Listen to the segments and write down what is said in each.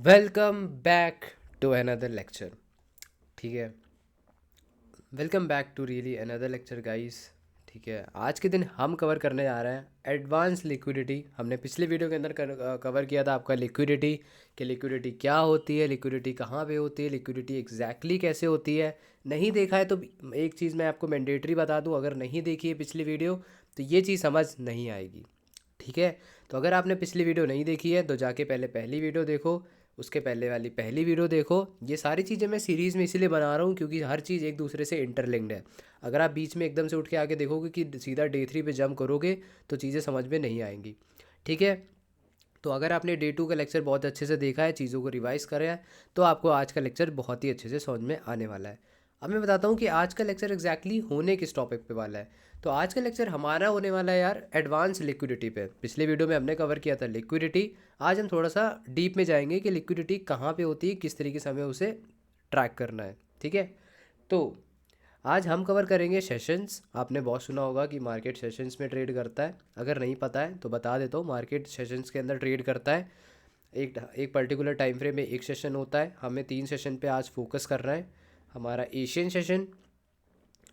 Welcome back to another lecture. ठीक है। Welcome back to really another lecture guys. ठीक है, आज के दिन हम कवर करने जा रहे हैं एडवांस लिक्विडिटी। हमने पिछले वीडियो के अंदर कवर किया था आपका लिक्विडिटी, कि लिक्विडिटी क्या होती है, लिक्विडिटी कहाँ पे होती है, लिक्विडिटी एग्जैक्टली कैसे होती है। नहीं देखा है तो एक चीज़ मैं आपको मैंडेटरी बता दूं, अगर नहीं देखी है पिछली वीडियो तो ये चीज़ समझ नहीं आएगी। ठीक है। तो अगर आपने पिछली वीडियो नहीं देखी है तो जाके पहले पहली वीडियो देखो, उसके पहले वाली पहली वीडियो देखो। ये सारी चीज़ें मैं सीरीज़ में इसीलिए बना रहा हूँ क्योंकि हर चीज़ एक दूसरे से इंटरलिंक्ड है। अगर आप बीच में एकदम से उठ के आके देखोगे कि सीधा डे 3 पे जंप करोगे तो चीज़ें समझ में नहीं आएंगी। ठीक है। तो अगर आपने डे 2 का लेक्चर बहुत अच्छे से देखा है, चीज़ों को रिवाइज करा है, तो आपको आज का लेक्चर बहुत ही अच्छे से समझ में आने वाला है। अब मैं बताता हूँ कि आज का लेक्चर एग्जैक्टली होने किस टॉपिक पे वाला है। तो आज का लेक्चर हमारा होने वाला है यार एडवांस लिक्विडिटी पे। पिछले वीडियो में हमने कवर किया था लिक्विडिटी। आज हम थोड़ा सा डीप में जाएंगे कि लिक्विडिटी कहाँ पे होती है, किस तरीके से हमें उसे ट्रैक करना है। ठीक है। तो आज हम कवर करेंगे सेशंस। आपने बहुत सुना होगा कि मार्केट सेशंस में ट्रेड करता है। अगर नहीं पता है तो बता देता हूँ, मार्केट सेशंस के अंदर ट्रेड करता है। एक एक पर्टिकुलर टाइम फ्रेम में एक सेशन होता है। हमें 3 सेशन पे आज फोकस करना है। हमारा एशियन सेशन,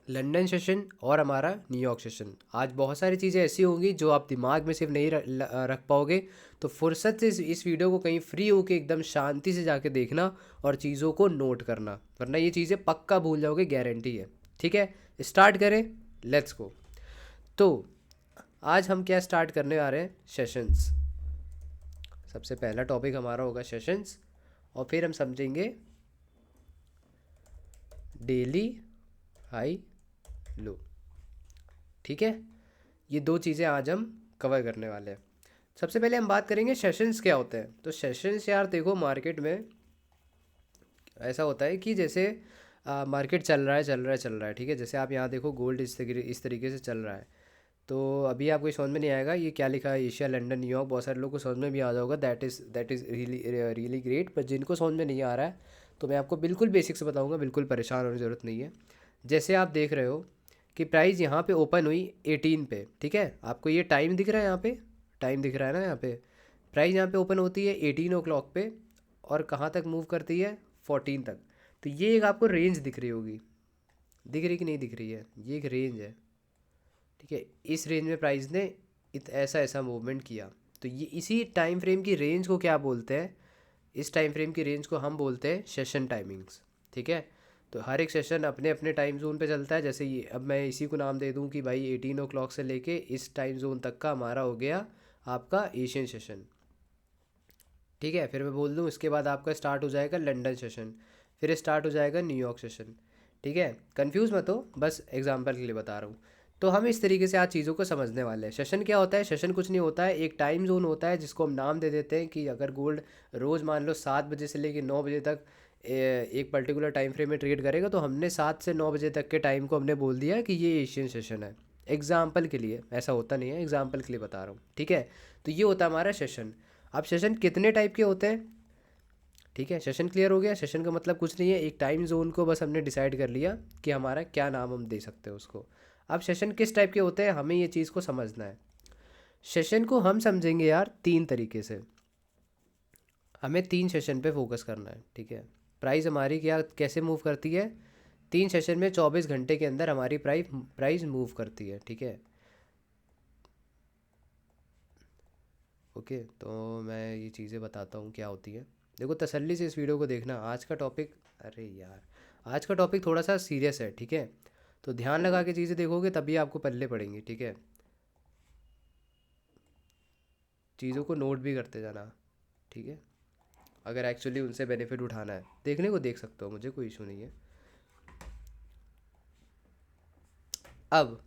लंदन सेशन और हमारा न्यूयॉर्क सेशन। आज बहुत सारी चीज़ें ऐसी होंगी जो आप दिमाग में सिर्फ नहीं रख पाओगे। तो फुर्सत से इस वीडियो को कहीं फ्री होके एकदम शांति से जाके देखना और चीज़ों को नोट करना, वरना ये चीज़ें पक्का भूल जाओगे, गारंटी है। ठीक है। स्टार्ट करें, लेट्स गो। तो आज हम क्या स्टार्ट करने आ रहे हैं, सेशंस। सबसे पहला टॉपिक हमारा होगा सेशंस, और फिर हम समझेंगे डेली हाई लो। ठीक है। ये दो चीज़ें आज हम कवर करने वाले हैं। सबसे पहले हम बात करेंगे सेशंस क्या होते हैं। तो सेशंस यार देखो, मार्केट में ऐसा होता है कि जैसे मार्केट चल रहा है चल रहा है चल रहा है। ठीक है। जैसे आप यहाँ देखो, गोल्ड इस तरीके से चल रहा है। तो अभी आपको समझ में नहीं आएगा ये क्या लिखा है, एशिया लंदन न्यूयॉर्क। बहुत सारे लोगों को समझ में भी आ जाएगा, that is really really great. पर जिनको समझ में नहीं आ रहा है तो मैं आपको बिल्कुल बेसिक से बताऊंगा, बिल्कुल परेशान होने की ज़रूरत नहीं है। जैसे आप देख रहे हो कि प्राइस यहाँ पे ओपन हुई 18 पे। ठीक है। आपको ये टाइम दिख रहा है, यहाँ पे टाइम दिख रहा है ना, यहाँ पे प्राइस यहाँ पे ओपन होती है 18 ओ क्लॉक पे, और कहाँ तक मूव करती है, 14 तक। तो ये एक आपको रेंज दिख रही होगी, दिख रही कि नहीं दिख रही है, ये एक रेंज है। ठीक है। इस रेंज में प्राइस ने ऐसा ऐसा मूवमेंट किया। तो ये इसी टाइम फ्रेम की रेंज को क्या बोलते हैं, इस टाइम फ्रेम की रेंज को हम बोलते हैं सेशन टाइमिंग्स। ठीक है। तो हर एक सेशन अपने अपने टाइम जोन पे चलता है। जैसे ये अब मैं इसी को नाम दे दूं कि भाई 18 ओ क्लॉक से लेके इस टाइम जोन तक का हमारा हो गया आपका एशियन सेशन। ठीक है। फिर मैं बोल दूँ इसके बाद आपका स्टार्ट हो जाएगा लंदन सेशन, फिर स्टार्ट हो जाएगा न्यूयॉर्क सेशन। ठीक है। कंफ्यूज मत हो, बस एग्जांपल के लिए बता रहा हूँ। तो हम इस तरीके से आज चीज़ों को समझने वाले हैं। सेशन क्या होता है, सेशन कुछ नहीं होता है, एक टाइम जोन होता है जिसको हम नाम दे देते हैं कि अगर गोल्ड रोज़ मान लो 7 बजे से लेकर 9 बजे तक एक पर्टिकुलर टाइम फ्रेम में ट्रेड करेगा, तो हमने 7 से 9 बजे तक के टाइम को हमने बोल दिया कि ये एशियन सेशन है। एग्जाम्पल के लिए, ऐसा होता नहीं है, एग्जाम्पल के लिए बता रहा हूँ। ठीक है। तो ये होता है हमारा सेशन। अब सेशन कितने टाइप के होते हैं, ठीक है, सेशन क्लियर हो गया। सेशन का मतलब कुछ नहीं है, एक टाइम जोन को बस हमने डिसाइड कर लिया कि हमारा क्या नाम हम दे सकते हैं उसको। अब सेशन किस टाइप के होते हैं, हमें ये चीज़ को समझना है। सेशन को हम समझेंगे यार 3 तरीके से। हमें 3 सेशन पे फोकस करना है। ठीक है। प्राइस हमारी क्या कैसे मूव करती है, 3 सेशन में 24 घंटे के अंदर हमारी प्राइस प्राइस मूव करती है। ठीक है। ओके। तो मैं ये चीज़ें बताता हूँ क्या होती है। देखो, तसल्ली से इस वीडियो को देखना। आज का टॉपिक, अरे यार, आज का टॉपिक थोड़ा सा सीरियस है। ठीक है। तो ध्यान लगा के चीज़ें देखोगे तभी आपको पल्ले पड़ेंगी। ठीक है। चीज़ों को नोट भी करते जाना। ठीक है। अगर एक्चुअली उनसे बेनिफिट उठाना है, देखने को देख सकते हो, मुझे कोई इशू नहीं है। अब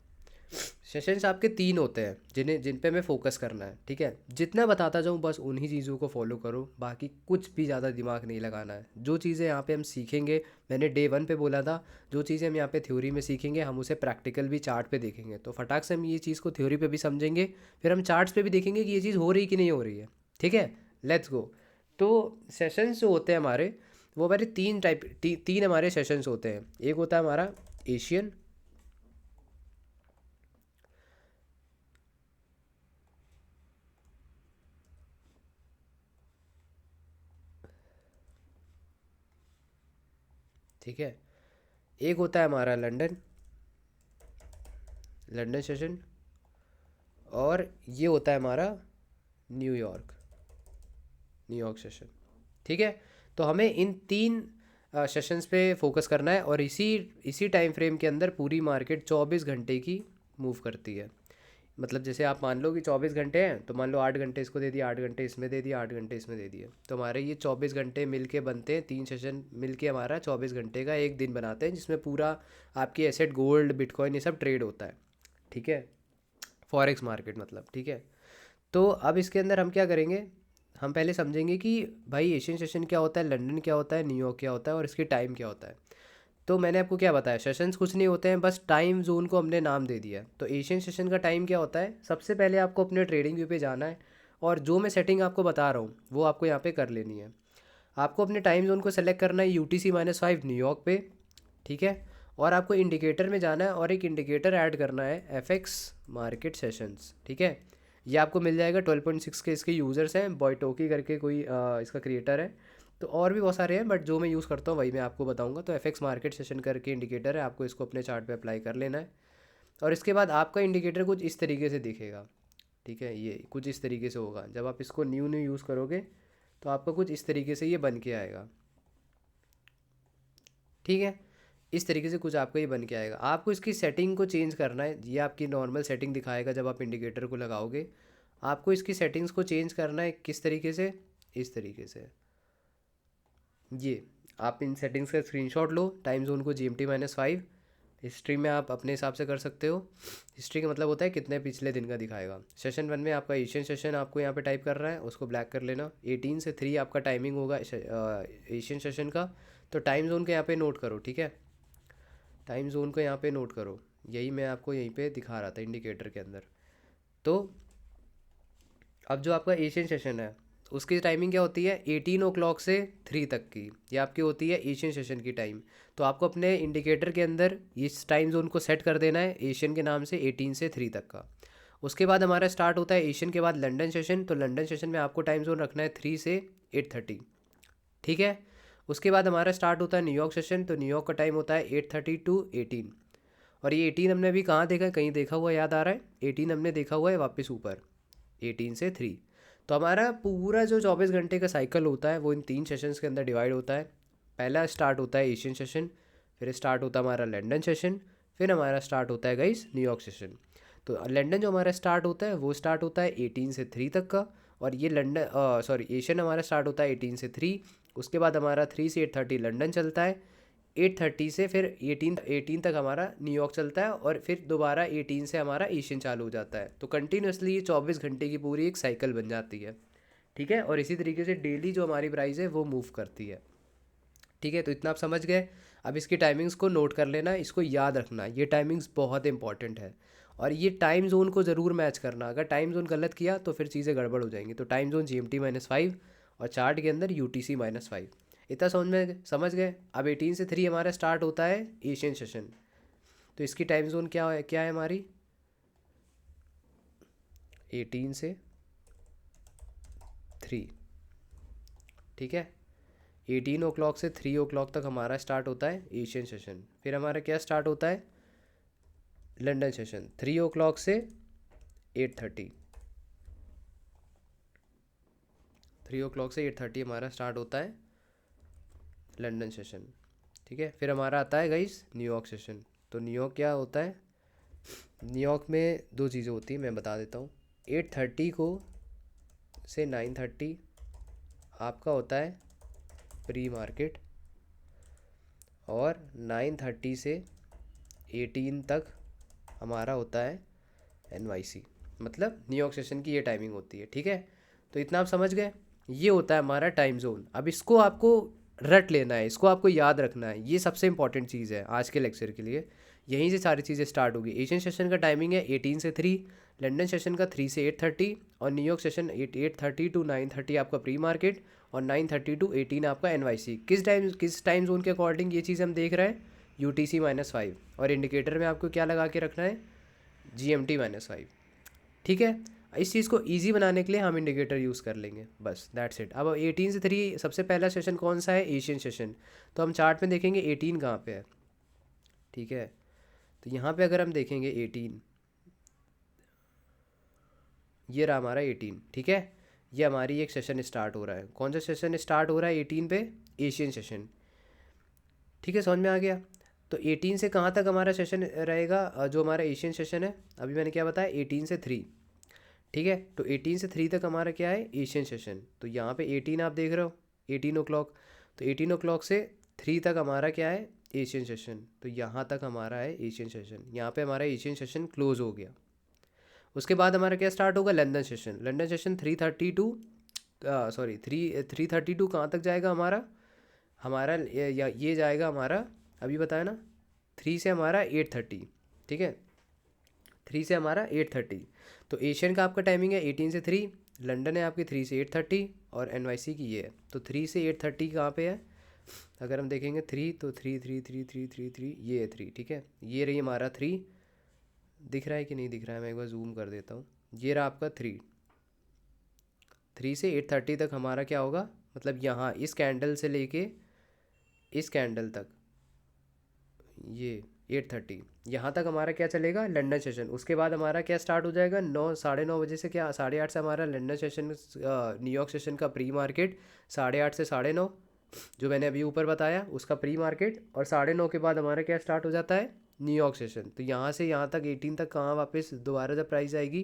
सेशंस आपके 3 होते हैं जिन पे हमें फोकस करना है। ठीक है। जितना बताता जाऊँ बस उन्हीं चीज़ों को फॉलो करो, बाकी कुछ भी ज़्यादा दिमाग नहीं लगाना है। जो चीज़ें यहाँ पे हम सीखेंगे, मैंने डे 1 पे बोला था, जो चीज़ें हम यहाँ पे थ्योरी में सीखेंगे हम उसे प्रैक्टिकल भी चार्ट पे देखेंगे। तो फटाक से हम ये चीज़ को थ्योरी पे भी समझेंगे, फिर हम चार्ट्स पे भी देखेंगे कि ये चीज़ हो रही कि नहीं हो रही है। ठीक है। Let's go. तो सेशंस जो होते हैं हमारे, वो हमारे 3 हमारे सेशंस होते हैं। एक होता है हमारा एशियन, ठीक है। एक होता है हमारा लंदन सेशन, और ये होता है हमारा न्यूयॉर्क सेशन। ठीक है। तो हमें इन तीन सेशंस पे फोकस करना है, और इसी इसी टाइम फ्रेम के अंदर पूरी मार्केट 24 घंटे की मूव करती है। मतलब जैसे आप मान लो कि 24 घंटे हैं, तो मान लो 8 घंटे इसको दे दिया, 8 घंटे इसमें दे दिया, 8 घंटे इसमें दे दिए, तो हमारे ये 24 घंटे मिल के बनते हैं। 3 सेशन मिल के हमारा 24 घंटे का एक दिन बनाते हैं, जिसमें पूरा आपकी एसेट गोल्ड बिटकॉइन ये सब ट्रेड होता है। ठीक है, फॉरेक्स मार्केट मतलब। ठीक है। तो अब इसके अंदर हम क्या करेंगे, हम पहले समझेंगे कि भाई एशियन सेशन क्या होता है, लंदन क्या होता है, न्यूयॉर्क क्या होता है, और इसकी टाइम क्या होता है। तो मैंने आपको क्या बताया, सेशंस कुछ नहीं होते हैं, बस टाइम जोन को हमने नाम दे दिया है। तो एशियन सेशन का टाइम क्या होता है, सबसे पहले आपको अपने ट्रेडिंग व्यू पे जाना है, और जो मैं सेटिंग आपको बता रहा हूँ वो आपको यहाँ पे कर लेनी है। आपको अपने टाइम जोन को सेलेक्ट करना है UTC-5 न्यूयॉर्क पे। ठीक है। और आपको इंडिकेटर में जाना है, और एक इंडिकेटर ऐड करना है FX मार्केट सेशंस। ठीक है। ये आपको मिल जाएगा, 12.6 के इसके यूज़र्स हैं, बॉयटोकी करके कोई इसका क्रिएटर है। तो और भी बहुत सारे हैं, बट जो मैं यूज़ करता हूँ वही मैं आपको बताऊंगा। तो FX मार्केट सेशन करके इंडिकेटर है, आपको इसको अपने चार्ट पे अप्लाई कर लेना है। और इसके बाद आपका इंडिकेटर कुछ इस तरीके से दिखेगा। ठीक है, ये कुछ इस तरीके से होगा। जब आप इसको न्यू यूज़ करोगे तो आपका कुछ इस तरीके से ये बन के आएगा। ठीक है, इस तरीके से कुछ आपको ये बन के आएगा। आपको इसकी सेटिंग को चेंज करना है। ये आपकी नॉर्मल सेटिंग दिखाएगा जब आप इंडिकेटर को लगाओगे। आपको इसकी सेटिंग्स को चेंज करना है, किस तरीके से, इस तरीके से। ये आप इन सेटिंग्स का स्क्रीनशॉट लो, टाइम जोन को GMT-5, हिस्ट्री में आप अपने हिसाब से कर सकते हो। हिस्ट्री का मतलब होता है कितने पिछले दिन का दिखाएगा। सेशन 1 में आपका एशियन सेशन आपको यहाँ पे टाइप कर रहा है, उसको ब्लैक कर लेना। 18 से 3 आपका टाइमिंग होगा एशियन सेशन का। तो टाइम जोन को यहाँ पे नोट करो। ठीक है, टाइम जोन को यहाँ पे नोट करो। यही मैं आपको यहीं पे दिखा रहा था इंडिकेटर के अंदर। तो अब जो आपका एशियन सेशन है उसकी टाइमिंग क्या होती है, 18 o'clock से 3 तक की। ये आपकी होती है एशियन सेशन की टाइम। तो आपको अपने इंडिकेटर के अंदर इस टाइम जोन को सेट कर देना है एशियन के नाम से, 18 से 3 तक का। उसके बाद हमारा स्टार्ट होता है एशियन के बाद लंदन सेशन। तो लंदन सेशन में आपको टाइम जोन रखना है 3 से 8:30। ठीक है। उसके बाद हमारा स्टार्ट होता है न्यूयॉर्क सेशन। तो न्यूयॉर्क का टाइम होता है 8:30 to 18। और ये 18 हमने अभी कहाँ देखा है, कहीं देखा हुआ याद आ रहा है, 18 हमने देखा हुआ है वापस ऊपर, 18 से 3। तो हमारा पूरा जो 24 घंटे का साइकिल होता है वो इन 3 सेशंस के अंदर डिवाइड होता है। पहला स्टार्ट होता है एशियन सेशन, फिर स्टार्ट होता है हमारा लंदन सेशन, फिर हमारा स्टार्ट होता है गाइस न्यूयॉर्क सेशन। तो लंदन जो हमारा स्टार्ट होता है वो स्टार्ट होता है 18 से 3 तक का। और ये लंदन सॉरी एशियन हमारा स्टार्ट होता है 18 से 3। उसके बाद हमारा 3 से 8:30 लंदन चलता है। 8:30 से फिर 18 तक हमारा न्यूयॉर्क चलता है, और फिर दोबारा 18 से हमारा एशियन चालू हो जाता है। तो कंटिन्यूसली ये 24 घंटे की पूरी एक साइकिल बन जाती है। ठीक है। और इसी तरीके से डेली जो हमारी प्राइस है वो मूव करती है। ठीक है, तो इतना आप समझ गए। अब इसकी टाइमिंग्स को नोट कर लेना, इसको याद रखना, ये टाइमिंग्स बहुत इंपॉर्टेंट है। और ये टाइम जोन को ज़रूर मैच करना, अगर टाइम जोन गलत किया तो फिर चीज़ें गड़बड़ हो जाएंगी। तो टाइम जोन GMT-5 और चार्ट के अंदर UTC-5। इतना समझ गए। अब 18 से 3 हमारा स्टार्ट होता है एशियन सेशन। तो इसकी टाइम जोन क्या है हमारी, 18 से 3। ठीक है, 18 o'clock से 3 o'clock तक हमारा स्टार्ट होता है एशियन सेशन। फिर हमारा क्या स्टार्ट होता है, लंदन सेशन, 3 o'clock से 8:30। 3 o'clock से 8:30 हमारा स्टार्ट होता है लंदन सेशन। ठीक है, फिर हमारा आता है गाइस न्यूयॉर्क सेशन। तो न्यूयॉर्क क्या होता है, न्यूयॉर्क में दो चीज़ें होती हैं, मैं बता देता हूँ। 8:30 को से 9:30 आपका होता है प्री मार्केट, और 9:30 से 18 तक हमारा होता है NYC, मतलब न्यूयॉर्क सेशन की ये टाइमिंग होती है। ठीक है, तो इतना आप समझ गए। ये होता है हमारा टाइम जोन। अब इसको आपको रट लेना है, इसको आपको याद रखना है, ये सबसे इंपॉर्टेंट चीज़ है आज के लेक्चर के लिए। यहीं से सारी चीज़ें स्टार्ट होगी। एशियन सेशन का टाइमिंग है 18 से 3, लंदन सेशन का 3 से 8:30, और न्यूयॉर्क सेशन 8:30 to 9:30 आपका प्री मार्केट, और 9:30 to 18 आपका NYC। किस टाइम जोन के अकॉर्डिंग ये चीज़ हम देख रहे हैं, UTC-5। और इंडिकेटर में आपको क्या लगा के रखना है, GMT-5। ठीक है। इस चीज़ को इजी बनाने के लिए हम इंडिकेटर यूज़ कर लेंगे, बस दैट्स इट। अब 18 से 3 सबसे पहला सेशन कौन सा है, एशियन सेशन। तो हम चार्ट में देखेंगे 18 कहाँ पे है, ठीक है। तो यहाँ पे अगर हम देखेंगे 18, ये रहा हमारा 18, ठीक है। ये हमारी एक सेशन स्टार्ट हो रहा है। कौन सा सेशन स्टार्ट हो रहा है 18 पे, एशियन सेशन, ठीक है, समझ में आ गया। तो 18 से कहाँ तक हमारा सेशन रहेगा, जो हमारा एशियन सेशन है, अभी मैंने क्या बताया 18 से 3, ठीक है। तो 18 से 3 तक हमारा क्या है, एशियन सेशन। तो यहाँ पे 18 आप देख रहे हो, 18 o'clock। तो 18 o'clock से 3 तक हमारा क्या है, एशियन सेशन। तो यहाँ तक हमारा है एशियन सेशन, यहाँ पे हमारा एशियन सेशन क्लोज हो गया। उसके बाद हमारा क्या स्टार्ट होगा, London session. London session 3:32, sorry 3:32 कहाँ तक जाएगा हमारा, हमारा ये जाएगा हमारा, अभी बताया ना, 3 से हमारा 8:30, ठीक है, 3 से हमारा 8:30। तो एशियन का आपका टाइमिंग है 18 से 3, लंदन है आपकी 3 से 8:30, और एनवाईसी की ये है। तो 3 से 8:30 कहाँ पे है, अगर हम देखेंगे 3, तो 3 ये है 3, ठीक है। ये रही हमारा 3, दिख रहा है कि नहीं दिख रहा है, मैं एक बार जूम कर देता हूँ। ये रहा आपका 3 से 8:30 तक हमारा क्या होगा, मतलब यहाँ इस कैंडल से लेके इस कैंडल तक, ये 8:30, यहाँ तक हमारा क्या चलेगा, लंदन सेशन। उसके बाद हमारा क्या स्टार्ट हो जाएगा, 9, 9:30 बजे से, क्या 8:30 से हमारा लंदन सेशन, न्यूयॉर्क सेशन का प्री मार्केट, 8:30 से 9:30, जो मैंने अभी ऊपर बताया उसका प्री मार्केट। और 9:30 के बाद हमारा क्या स्टार्ट हो जाता है, न्यूयॉर्क सेशन। तो यहाँ से यहाँ तक 18 तक कहाँ वापस दोबारा जब प्राइस आएगी,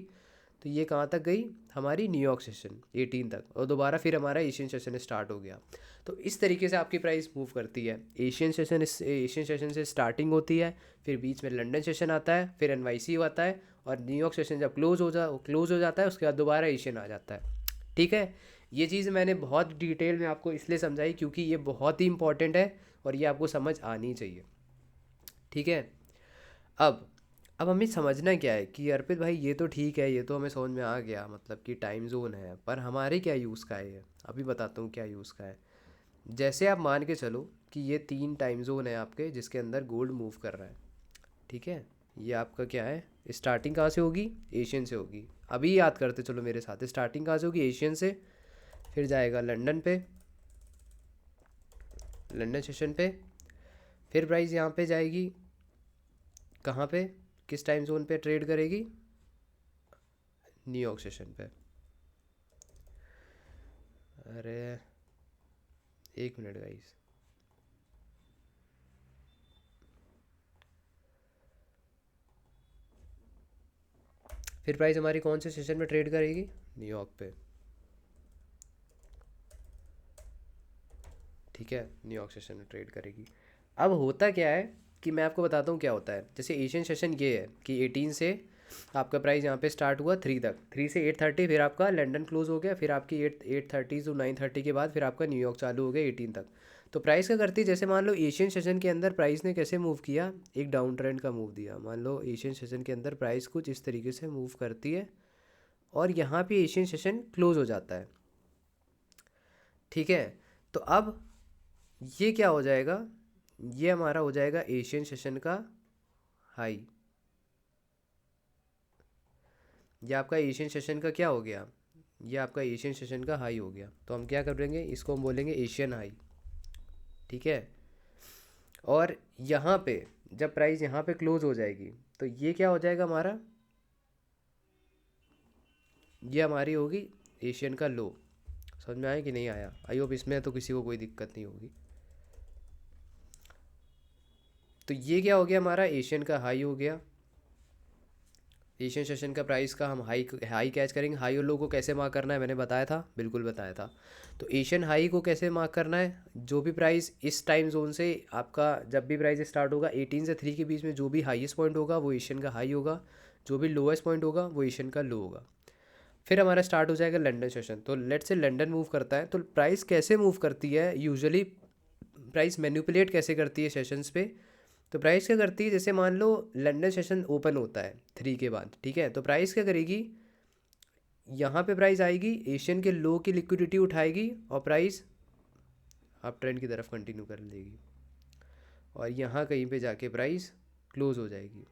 तो ये कहाँ तक गई, हमारी न्यूयॉर्क सेशन 18 तक, और दोबारा फिर हमारा एशियन सेशन स्टार्ट हो गया। तो इस तरीके से आपकी प्राइस मूव करती है। एशियन सेशन से स्टार्टिंग होती है, फिर बीच में लंदन सेशन आता है, फिर एनवाईसी आता है, और न्यूयॉर्क सेशन जब क्लोज हो जाता है उसके बाद दोबारा एशियन आ जाता है, ठीक है। ये चीज़ मैंने बहुत डिटेल में आपको इसलिए समझाई क्योंकि ये बहुत ही इंपॉर्टेंट है और ये आपको समझ आनी चाहिए, ठीक है। अब अब हमें समझना क्या है कि अर्पित भाई ये तो ठीक है, ये तो हमें समझ में आ गया, मतलब कि टाइम जोन है, पर हमारे क्या यूज़ का है ये, अभी बताता हूँ क्या यूज़ का है। जैसे आप मान के चलो कि ये 3 टाइम जोन है आपके जिसके अंदर गोल्ड मूव कर रहा है, ठीक है। ये आपका क्या है, स्टार्टिंग कहाँ से होगी, एशियन से होगी। अभी याद करते चलो मेरे साथ, स्टार्टिंग कहाँ से होगी, एशियन से, फिर जाएगा लंदन पे, लंदन सेशन पे, फिर प्राइस यहाँ पे जाएगी, कहाँ पे, किस टाइम जोन पे ट्रेड करेगी, न्यूयॉर्क सेशन पे। अरे एक मिनट गाइस, फिर प्राइस हमारी कौन से सेशन में ट्रेड करेगी, न्यूयॉर्क पे, ठीक है, न्यूयॉर्क सेशन में ट्रेड करेगी। अब होता क्या है कि मैं आपको बताता हूँ क्या होता है। जैसे एशियन सेशन ये है कि 18 से आपका प्राइस यहाँ पे स्टार्ट हुआ 3 तक, 3 से 8:30, फिर आपका लंदन क्लोज हो गया, फिर आपकी 8:30 to 9:30 के बाद फिर आपका न्यूयॉर्क चालू हो गया 18 तक। तो प्राइस क्या करती है, जैसे मान लो एशियन सेशन के अंदर प्राइस ने कैसे मूव किया, एक डाउन ट्रेंड का मूव दिया। मान लो एशियन सेशन के अंदर प्राइस कुछ इस तरीके से मूव करती है और यहाँ पे एशियन सेशन क्लोज हो जाता है, ठीक है। तो अब ये क्या हो जाएगा, ये हमारा हो जाएगा एशियन सेशन का हाई। ये आपका एशियन सेशन का क्या हो गया, ये आपका एशियन सेशन का हाई हो गया। तो हम क्या करेंगे, इसको हम बोलेंगे एशियन हाई, ठीक है। और यहाँ पे जब प्राइस यहाँ पे क्लोज हो जाएगी तो ये क्या हो जाएगा हमारा, ये हमारी होगी एशियन का लो। समझ में आया कि नहीं आया, आई होप इसमें तो किसी को कोई दिक्कत नहीं होगी। तो ये क्या हो गया, हमारा एशियन का हाई हो गया। एशियन सेशन का प्राइस का हम हाई हाई कैच करेंगे। हाई और लो को कैसे मार्क करना है मैंने बताया था, बिल्कुल बताया था। तो एशियन हाई को कैसे मार्क करना है, जो भी प्राइस इस टाइम जोन से आपका, जब भी प्राइस स्टार्ट होगा 18 से 3 के बीच में जो भी हाईएस्ट पॉइंट होगा वो एशियन का हाई होगा, जो भी लोएस्ट पॉइंट होगा वो एशियन का लो होगा। फिर हमारा स्टार्ट हो जाएगा लंदन सेशन। तो लेट से लंदन मूव करता है, तो प्राइस कैसे मूव करती है यूजुअली, प्राइस मैनिपुलेट कैसे करती है सेशंस पे। तो प्राइस क्या करती है, जैसे मान लो लंदन सेशन ओपन होता है 3 के बाद, ठीक है। तो प्राइस क्या करेगी, यहाँ पे प्राइस आएगी, एशियन के लो की लिक्विडिटी उठाएगी और प्राइस अप ट्रेंड की तरफ कंटिन्यू कर लेगी, और यहाँ कहीं पे जाके प्राइस क्लोज हो जाएगी।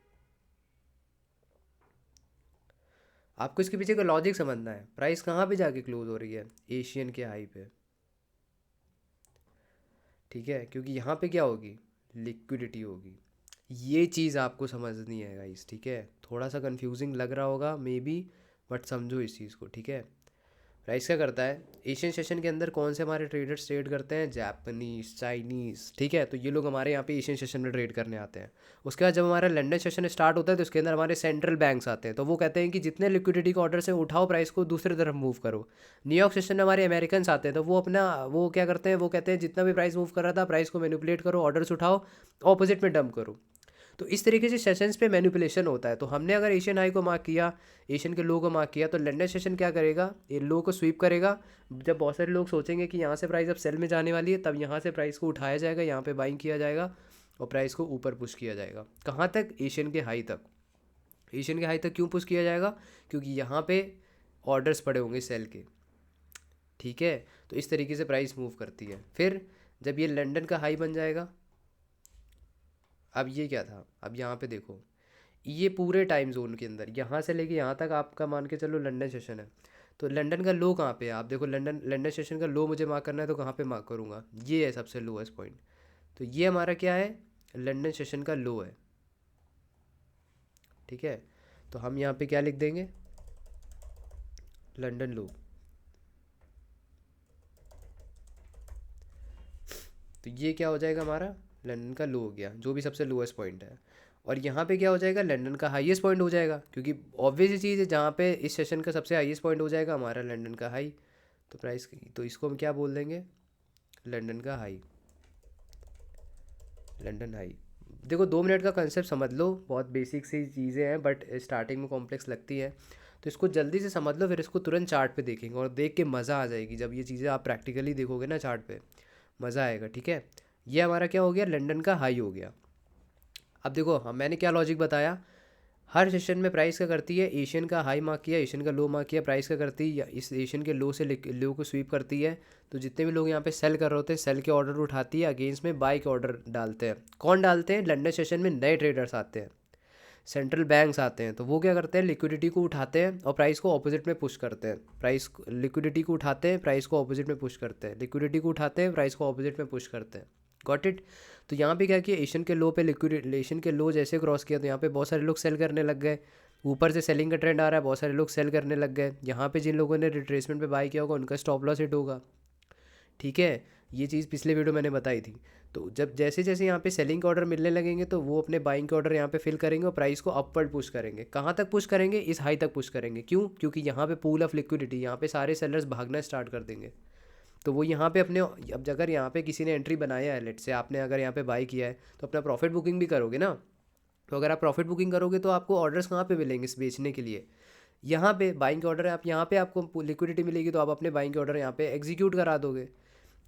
आपको इसके पीछे का लॉजिक समझना है। प्राइस कहाँ पे जाके क्लोज हो रही है? एशियन के हाई पे, ठीक है, क्योंकि यहाँ पे क्या होगी? लिक्विडिटी होगी। ये चीज़ आपको समझनी है गाइस, ठीक है। थोड़ा सा कंफ्यूजिंग लग रहा होगा मे बी, बट समझो इस चीज़ को, ठीक है। प्राइस क्या करता है? एशियन सेशन के अंदर कौन से हमारे ट्रेडर्स ट्रेड करते हैं? जापानीज, चाइनीज़, ठीक है। तो ये लोग हमारे यहाँ पे एशियन सेशन में ट्रेड करने आते हैं। उसके बाद जब हमारा लंदन सेशन स्टार्ट होता है तो उसके अंदर हमारे सेंट्रल बैंक्स आते हैं, तो वो कहते हैं कि जितने लिक्विडिटी के ऑर्डर से उठाओ, प्राइस को दूसरी तरफ मूव करो। न्यूयॉर्क सेशन में हमारे अमेरिकन आते हैं, तो वो अपना वो क्या करते हैं, वो कहते हैं जितना भी प्राइस मूव कर रहा था, प्राइस को मैनिपुलेट करो, ऑर्डर्स उठाओ, ऑपोजिट में डंप करो। तो इस तरीके से सेशंस पे मैनिपुलेशन होता है। तो हमने अगर एशियन हाई को मार्क किया, एशियन के लो को मार्क किया, तो लंदन सेशन क्या करेगा? ये लो को स्वीप करेगा। जब बहुत सारे लोग सोचेंगे कि यहाँ से प्राइस अब सेल में जाने वाली है, तब यहाँ से प्राइस को उठाया जाएगा, यहाँ पे बाइंग किया जाएगा और प्राइस को ऊपर पुश किया जाएगा। कहाँ तक? एशियन के हाई तक। एशियन के हाई तक क्यों पुश किया जाएगा? क्योंकि यहाँ पे ऑर्डर्स पड़े होंगे सेल के, ठीक है। तो इस तरीके से प्राइस मूव करती है। फिर जब ये लंदन का हाई बन जाएगा, अब ये क्या था? अब यहाँ पे देखो, ये पूरे टाइम जोन के अंदर यहाँ से लेके यहाँ तक आपका मान के चलो लंदन सेशन है। तो लंदन का लो कहाँ पे है? आप देखो, लंदन लंदन सेशन का लो मुझे मार्क करना है, तो कहाँ पे मार्क करूँगा? ये है सबसे लोएस्ट पॉइंट। तो ये हमारा क्या है? लंदन सेशन का लो है, ठीक है। तो हम यहाँ पे क्या लिख देंगे? लंदन लो। तो ये क्या हो जाएगा हमारा? लंदन का लो हो गया, जो भी सबसे लोएस्ट पॉइंट है। और यहाँ पे क्या हो जाएगा? लंदन का हाईएस्ट पॉइंट हो जाएगा, क्योंकि ऑब्वियस ही चीज़ है, जहाँ पे इस सेशन का सबसे हाईएस्ट पॉइंट हो जाएगा हमारा लंदन का हाई। तो प्राइस, तो इसको हम क्या बोल देंगे? लंदन का हाई, लंदन हाई। देखो, 2 मिनट का कंसेप्ट समझ लो, बहुत बेसिक सी चीज़ें हैं, बट स्टार्टिंग में कॉम्प्लेक्स लगती है। तो इसको जल्दी से समझ लो, फिर इसको तुरंत चार्ट पे देखेंगे और देख के मज़ा आ जाएगी। जब ये चीज़ें आप प्रैक्टिकली देखोगे ना चार्ट पे, मज़ा आएगा, ठीक है। ये हमारा क्या हो गया? लंदन का हाई हो गया। अब देखो, हम मैंने क्या लॉजिक बताया, हर सेशन में प्राइस क्या करती है? एशियन का हाई मार्क किया, एशियन का लो मार्क किया, प्राइस क्या करती है? इस एशियन के लो से लो को स्वीप करती है। तो जितने भी लोग यहाँ पे सेल कर रहे होते हैं, सेल के ऑर्डर उठाती है, अगेंस्ट में बाई के ऑर्डर डालते हैं। कौन डालते हैं? लंदन सेशन में नए ट्रेडर्स आते हैं, सेंट्रल बैंक्स आते हैं। तो वो क्या करते हैं? लिक्विडिटी को उठाते हैं और प्राइस को ऑपोजिट में पुश करते हैं। प्राइस लिक्विडिटी को उठाते हैं, प्राइस को ऑपोजिट में पुश करते हैं, लिक्विडिटी को उठाते हैं, प्राइस को ऑपोजिट में पुश करते हैं। Got it? तो यहाँ पे क्या किया? एशियन के लो पे लिक्विड, एशियन के लो जैसे क्रॉस किया, तो यहाँ पे बहुत सारे लोग सेल करने लग गए। ऊपर से सेलिंग का ट्रेंड आ रहा है, बहुत सारे लोग सेल करने लग गए। यहाँ पे जिन लोगों ने रिट्रेसमेंट पे बाय किया होगा, उनका स्टॉप लॉस हिट होगा, ठीक है। ये चीज़ पिछले वीडियो मैंने बताई थी। तो जब जैसे जैसे यहाँ पे सेलिंग के ऑर्डर मिलने लगेंगे, तो वो अपने बाइंग के ऑर्डर यहाँ पे फिल करेंगे और प्राइस को अपवर्ड पुश करेंगे। कहाँ तक पुश करेंगे? इस हाई तक पुश करेंगे। क्यों? क्योंकि यहाँ पे पूल ऑफ लिक्विडिटी, यहाँ पे सारे सेलर्स भागना स्टार्ट कर देंगे। तो वो यहाँ पे अपने, अब अगर यहाँ पे किसी ने एंट्री बनाया है, लेट से आपने अगर यहाँ पे बाई किया है, तो अपना प्रॉफिट बुकिंग भी करोगे ना। तो अगर आप प्रॉफिट बुकिंग करोगे, तो आपको ऑर्डर्स कहाँ पे मिलेंगे इस बेचने के लिए? यहाँ पे बाइंग के ऑर्डर है, आप यहाँ पे आपको लिक्विडिटी मिलेगी, तो आप अपने बाइंग के ऑर्डर यहाँ पे एग्जीक्यूट करा दोगे।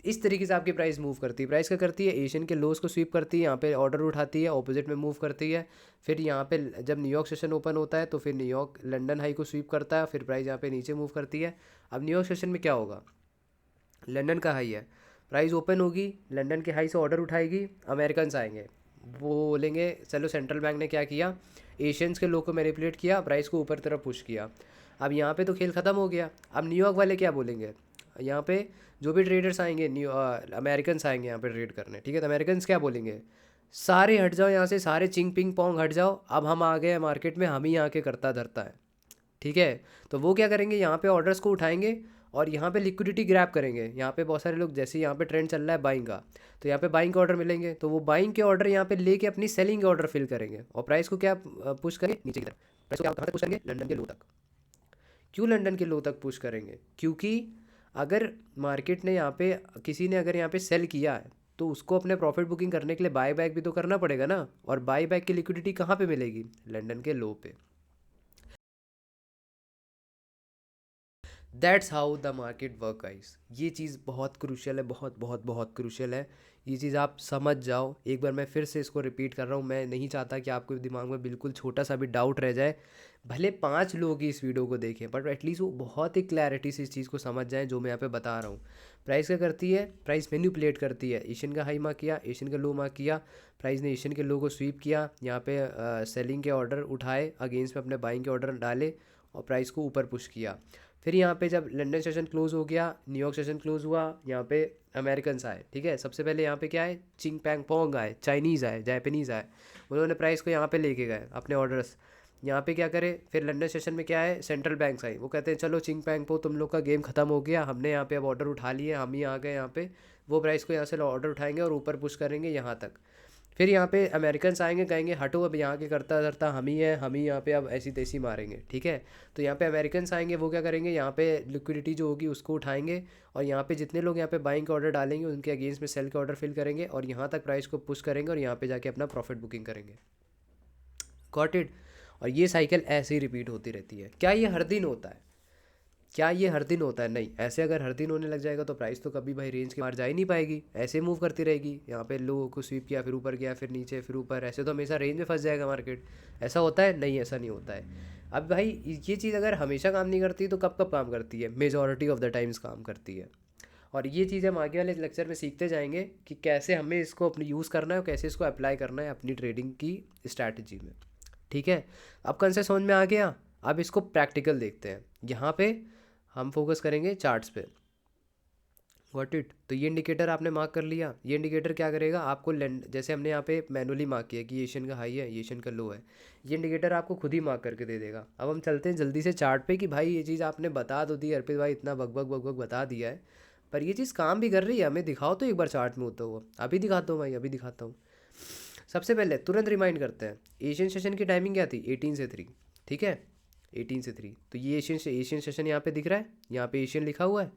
इस तरीके से आपकी प्राइस मूव करती है। प्राइस क्या करती है? एशियन के लोस को स्वीप करती है, यहाँ पे ऑर्डर उठाती है, ऑपोजिट में मूव करती है। फिर यहाँ पे जब न्यूयॉर्क सेशन ओपन होता है, तो फिर न्यूयॉर्क लंदन हाई को स्वीप करता है, फिर प्राइस यहाँ पे नीचे मूव करती है। अब न्यूयॉर्क सेशन में क्या होगा? लंदन का हाई है, प्राइस ओपन होगी, लंदन के हाई से ऑर्डर उठाएगी, अमेरिकन्स आएंगे, वो बोलेंगे चलो सेंट्रल बैंक ने क्या किया? एशियंस के लो को मैनिपुलेट किया, प्राइस को ऊपर तरफ पुश किया। अब यहाँ पे तो खेल ख़त्म हो गया। अब न्यूयॉर्क वाले क्या बोलेंगे? यहाँ पे जो भी ट्रेडर्स आएंगे, अमेरिकन्स आएंगे यहाँ पे ट्रेड करने, ठीक है। तो अमेरिकन्स क्या बोलेंगे? सारे हट जाओ यहाँ से, सारे चिंग पिंग पोंग हट जाओ, अब हम आ गए हैं मार्केट में, हम ही यहाँ के करता धरता है, ठीक है। तो वो क्या करेंगे? यहाँ पे ऑर्डर्स को उठाएंगे और यहाँ पे लिक्विडिटी ग्रैब करेंगे। यहाँ पे बहुत सारे लोग, जैसे यहाँ पे ट्रेंड चल रहा है बाइंग का, तो यहाँ पे बाइंग के ऑर्डर मिलेंगे, तो वो बाइंग के ऑर्डर यहाँ पे लेके अपनी सेलिंग के ऑर्डर फिल करेंगे और प्राइस को क्या पुश करेंगे? नीचे की तरफ। प्राइस को क्या कहाँ तक पुश करेंगे? लंदन के लो तक। क्यों लंदन के लो तक पुश करेंगे? क्योंकि अगर मार्केट ने यहाँ पे, किसी ने अगर यहाँ पे सेल किया है, तो उसको अपने प्रॉफिट बुकिंग करने के लिए बाय बैक भी तो करना पड़ेगा ना। और बाय बैक की लिक्विडिटी कहाँ पे मिलेगी? लंदन के लो पे। That's how the market work guys. ये चीज़ बहुत क्रूशियल है, बहुत बहुत बहुत क्रूशियल है। ये चीज़ आप समझ जाओ। एक बार मैं फिर से इसको रिपीट कर रहा हूँ, मैं नहीं चाहता कि आपके दिमाग में बिल्कुल छोटा सा भी डाउट रह जाए। भले 5 लोग ही इस वीडियो को देखें, बट एटलीस्ट वो बहुत ही क्लैरिटी से इस चीज़ को समझ जाएं जो मैं यहाँ पे बता रहा हूँ। प्राइस क्या करती है? प्राइस मैनिपुलेट करती है। एशियन का हाई मार्क किया, एशियन का लो मार्क किया, प्राइस ने एशियन के लो को स्वीप किया, यहाँ पे सेलिंग के ऑर्डर उठाए, अगेंस्ट में अपने बाइंग के ऑर्डर डाले और प्राइस को ऊपर पुश किया। फिर यहाँ पे जब लंदन सेशन क्लोज हो गया, न्यूयॉर्क सेशन क्लोज हुआ, यहाँ पे अमेरिकन्स आए, ठीक है। सबसे पहले यहाँ पे क्या है, चिंग पैंग पोंग आए, चाइनीज़ आए, जापानीज़ आए, उन्होंने प्राइस को यहाँ पे लेके गए अपने ऑर्डर्स। यहाँ पे क्या करे, फिर लंदन सेशन में क्या है, सेंट्रल बैंक्स आई, वो कहते हैं चलो चिंग पैंग पो तुम लोग का गेम खत्म हो गया, हमने यहाँ पे अब ऑर्डर उठा लिए, हम ही आ गए यहाँ पे, वो प्राइस को यहाँ से ऑर्डर उठाएंगे और ऊपर पुश करेंगे यहाँ तक। फिर यहाँ पे अमेरिकन्स आएंगे, कहेंगे हटो अब यहाँ के करता धरता हम ही हैं, हम ही यहाँ पे अब ऐसी तैसी मारेंगे, ठीक है। तो यहाँ पे अमेरिकन्स आएंगे, वो क्या करेंगे, यहाँ पे लिक्विडिटी जो होगी उसको उठाएंगे और यहाँ पे जितने लोग यहाँ पे बाइंग का ऑर्डर डालेंगे उनके अगेंस्ट में सेल का ऑर्डर फिल करेंगे और यहाँ तक प्राइस को पुश करेंगे और यहाँ पे जाके अपना प्रॉफिट बुकिंग करेंगे। Got it. और ये साइकिल ऐसे ही रिपीट होती रहती है। क्या ये हर दिन होता है? क्या ये हर दिन होता है? नहीं। ऐसे अगर हर दिन होने लग जाएगा तो प्राइस तो कभी भाई रेंज के बाहर जा ही नहीं पाएगी, ऐसे मूव करती रहेगी। यहाँ पे लो को स्वीप किया, फिर ऊपर गया, फिर नीचे, फिर ऊपर, ऐसे तो हमेशा रेंज में फंस जाएगा मार्केट। ऐसा होता है? नहीं, ऐसा नहीं होता है। अब भाई ये चीज़ अगर हमेशा काम नहीं करती तो कब कब काम करती है? मेजॉरिटी ऑफ द टाइम्स काम करती है। और ये चीज़ हम आगे वाले लेक्चर में सीखते जाएंगे कि कैसे हमें इसको अपनी यूज़ करना है और कैसे इसको अप्लाई करना है अपनी ट्रेडिंग की स्ट्रैटेजी में, ठीक है। अब कंसेप्ट समझ में आ गया। अब इसको प्रैक्टिकल देखते हैं। यहाँ पे हम फोकस करेंगे चार्ट्स पे। What it. तो ये इंडिकेटर आपने मार्क कर लिया। ये इंडिकेटर क्या करेगा आपको, जैसे हमने यहाँ पे मैनुअली मार्क किया कि एशियन का हाई है, एशियन का लो है, ये इंडिकेटर आपको खुद ही मार्क करके दे देगा। अब हम चलते हैं जल्दी से चार्ट पे कि भाई ये चीज़ आपने बता दो दी अर्पित भाई, इतना बकबक बकबक बता दिया है, पर ये चीज़ काम भी कर रही है, हमें दिखाओ तो एक बार चार्ट में होता हुआ। अभी दिखाता हूँ भाई, अभी दिखाता हूँ। सबसे पहले तुरंत रिमाइंड करते हैं, एशियन सेशन की टाइमिंग क्या थी? 18 से 3, ठीक है, 18 से 3। तो ये एशियन सेशन यहाँ पे दिख रहा है, यहाँ पे एशियन लिखा हुआ है।